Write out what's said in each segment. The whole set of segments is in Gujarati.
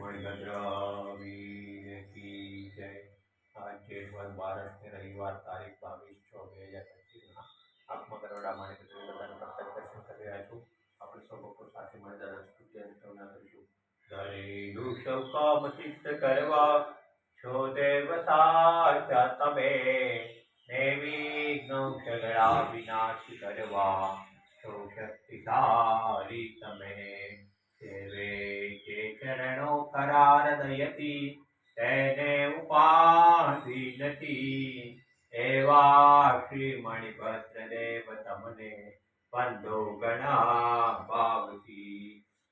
मणिभद्र वीर की जय। आज जेठवद 12 ने रविवार तारीख 22/6/2025 આંખમાં કરોડા માણિક બધાને પ્રત્યક્ષ દર્શન કરી રહ્યા છું। આપણે સૌ લોકો સાથે મળી દાદા સ્તુતિ અને કરુણા કરીશું। ધરેલું સૌ કામ સિદ્ધ કરવા છો દેવ સાચા તમે, નિર્વિઘ્ન સગળા વિનાશ કરવા છો શક્તિશાળી તમે। સેવે જે ચરણો કરાર દયતી તેને ઉપાધિ નથી, એવા શ્રી મણિભદ્ર દેવ તમને બંધો ગણા ભાવથી।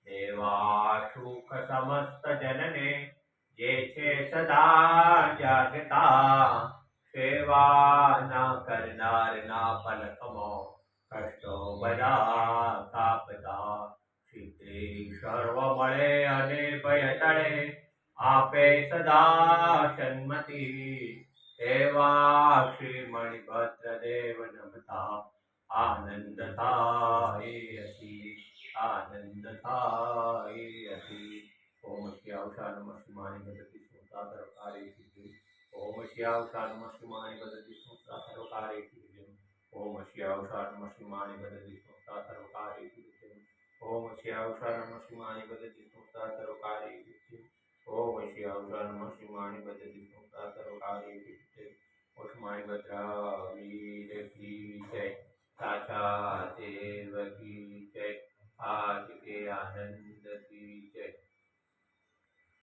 દેવા સુખ સમસ્ત જનને જે છે સદા જાગતા, સેવા ના કરનાર ના પલકમાં કષ્ટો બધા કાપતા। સિદ્ધિ સર્વ મળે અને ભય ટળે, આપે સદા સન્મતિ, એવા શ્રી મણિભદ્ર દેવ નમતા આનંદ થાય અતિ, આનંદ થાય અતિ। ઓમ શ્યાવશા નમઃ શિવાય ભગવતી સ્મૃતા સર્વકારી સિદ્ધિ। ઓમ શ્યાવશા નમઃ શિવાય ભગવતી સ્મૃતા સર્વકારી સિદ્ધિ। ઓમ શ્યાવશા નમઃ શિવાય ભગવતી સ્મૃતા સર્વકારી સિદ્ધિ। ઓમ શ્યાવશા નમઃ શિવાય ભગવતી સ્મૃતા સર્વકારી સિદ્ધિ। ઓમ શ્યાવશા નમઃ શિવાય ભગવતી સ્મૃતા સર્વકારી સિદ્ધિ। ઓમ મણિભદ્ર વીર કી જય। સાચા તે